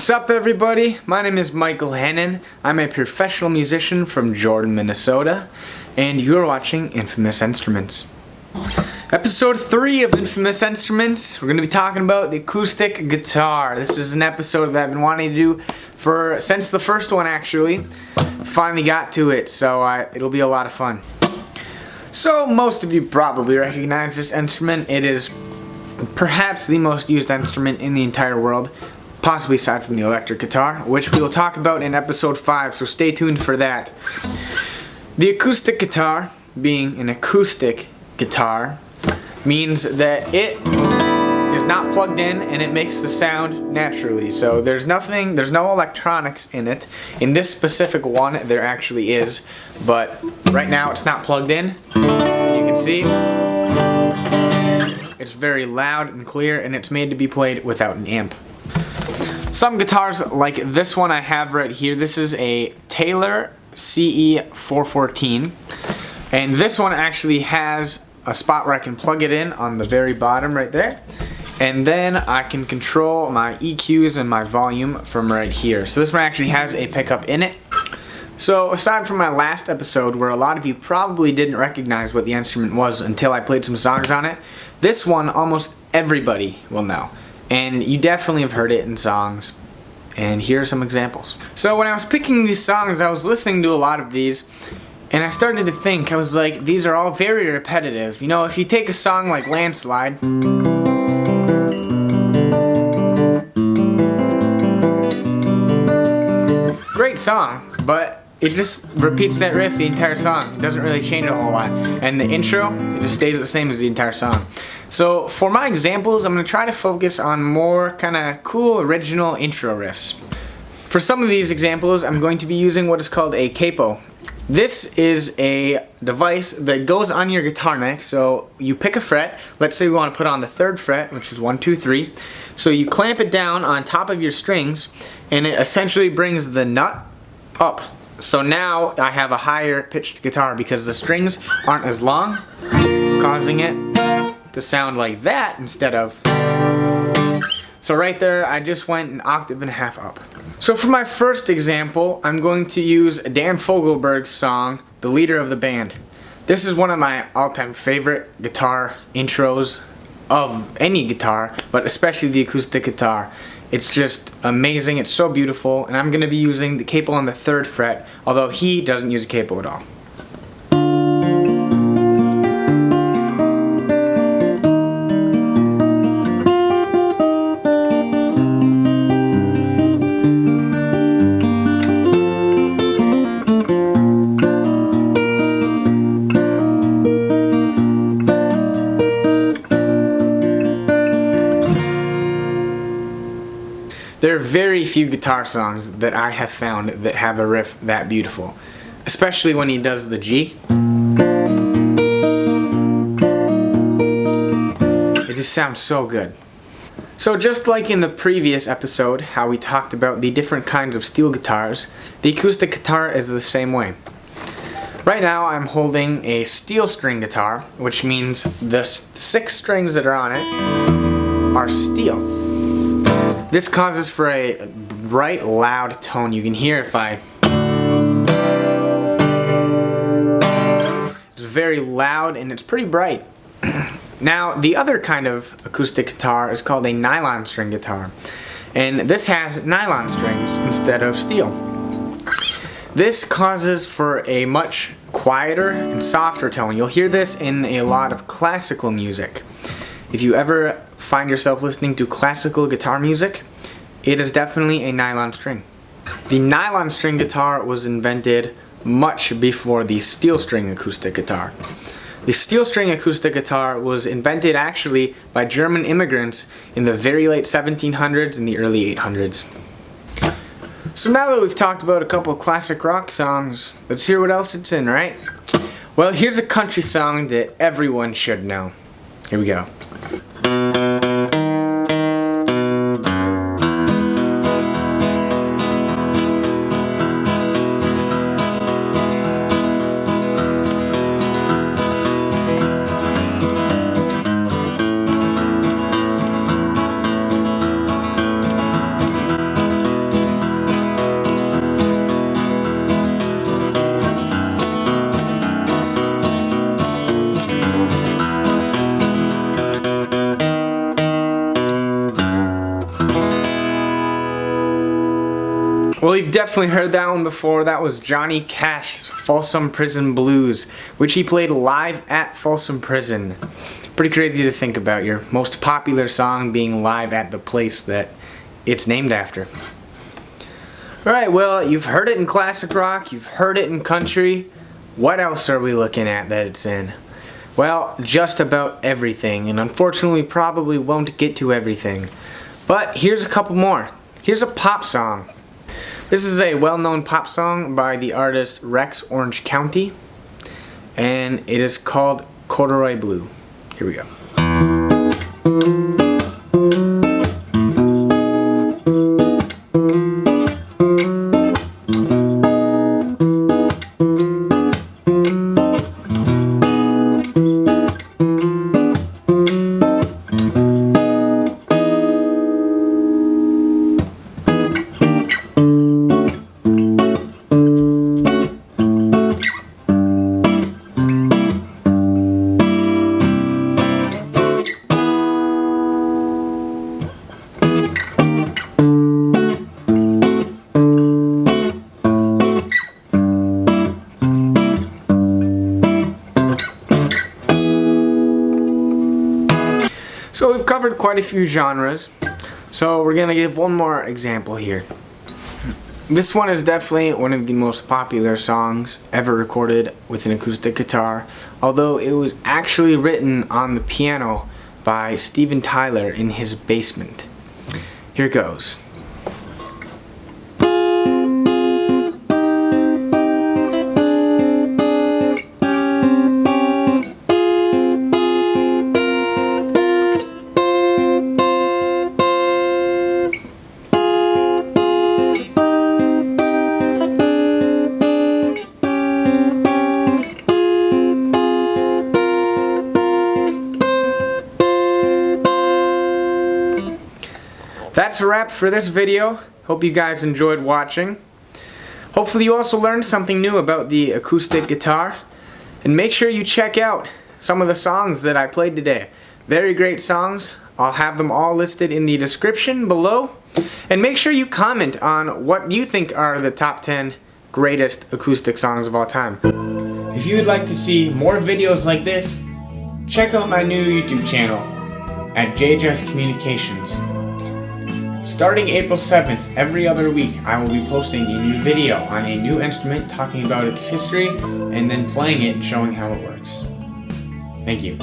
What's up, everybody? My name is Michael Hennen. I'm a professional musician from Jordan, Minnesota, and you're watching Infamous Instruments. Episode 3 of Infamous Instruments, we're going to be talking about the acoustic guitar. This is an episode that I've been wanting to do since the first one, actually. Finally got to it, so it'll be a lot of fun. So most of you probably recognize this instrument. It is perhaps the most used instrument in the entire world, possibly aside from the electric guitar, which we will talk about in episode 5, so stay tuned for that. The acoustic guitar, being an acoustic guitar, means that it is not plugged in and it makes the sound naturally. So there's no electronics in it. In this specific one, there actually is, but right now it's not plugged in. You can see it's very loud and clear, and it's made to be played without an amp. Some guitars, like this one I have right here, this is a Taylor CE414, and this one actually has a spot where I can plug it in on the very bottom right there, and then I can control my EQs and my volume from right here. So this one actually has a pickup in it. So aside from my last episode, where a lot of you probably didn't recognize what the instrument was until I played some songs on it, this one almost everybody will know. And you definitely have heard it in songs, and here are some examples. So when I was picking these songs, I was listening to a lot of these, and I started to think, I was like, these are all very repetitive. You know, if you take a song like Landslide, great song, but it just repeats that riff the entire song. It doesn't really change a whole lot. And the intro, it just stays the same as the entire song. So for my examples, I'm going to try to focus on more kind of cool original intro riffs. For some of these examples, I'm going to be using what is called a capo. This is a device that goes on your guitar neck. So you pick a fret. Let's say we want to put on the 3rd fret, which is 1, 2, 3. So you clamp it down on top of your strings, and it essentially brings the nut up. So now I have a higher pitched guitar because the strings aren't as long, causing it to sound like that instead of. So right there, I just went an octave and a half up. So for my first example, I'm going to use Dan Fogelberg's song, The Leader of the Band. This is one of my all-time favorite guitar intros of any guitar, but especially the acoustic guitar. It's just amazing, it's so beautiful, and I'm going to be using the capo on the 3rd fret, although he doesn't use a capo at all. There are very few guitar songs that I have found that have a riff that beautiful, especially when he does the G. It just sounds so good. So just like in the previous episode, how we talked about the different kinds of steel guitars, the acoustic guitar is the same way. Right now I'm holding a steel string guitar, which means the 6 strings that are on it are steel. This causes for a bright, loud tone. You can hear if I... It's very loud and it's pretty bright. Now, the other kind of acoustic guitar is called a nylon string guitar. And this has nylon strings instead of steel. This causes for a much quieter and softer tone. You'll hear this in a lot of classical music. If you ever find yourself listening to classical guitar music, it is definitely a nylon string. The nylon string guitar was invented much before the steel string acoustic guitar. The steel string acoustic guitar was invented actually by German immigrants in the very late 1700s and the early 800s. So now that we've talked about a couple of classic rock songs, let's hear what else it's in, right? Well, here's a country song that everyone should know. Here we go. Well, you've definitely heard that one before. That was Johnny Cash's Folsom Prison Blues, which he played live at Folsom Prison. Pretty crazy to think about, your most popular song being live at the place that it's named after. Alright, well, you've heard it in classic rock, you've heard it in country. What else are we looking at that it's in? Well, just about everything, and unfortunately we probably won't get to everything. But here's a couple more. Here's a pop song. This is a well-known pop song by the artist Rex Orange County, and it is called Corduroy Blue. Here we go. So we've covered quite a few genres, so we're going to give one more example here. This one is definitely one of the most popular songs ever recorded with an acoustic guitar, although it was actually written on the piano by Steven Tyler in his basement. Here it goes. That's a wrap for this video. Hope you guys enjoyed watching. Hopefully you also learned something new about the acoustic guitar. And make sure you check out some of the songs that I played today. Very great songs. I'll have them all listed in the description below. And make sure you comment on what you think are the top 10 greatest acoustic songs of all time. If you would like to see more videos like this, check out my new YouTube channel at JJS Communications. Starting April 7th, every other week, I will be posting a new video on a new instrument, talking about its history, and then playing it and showing how it works. Thank you.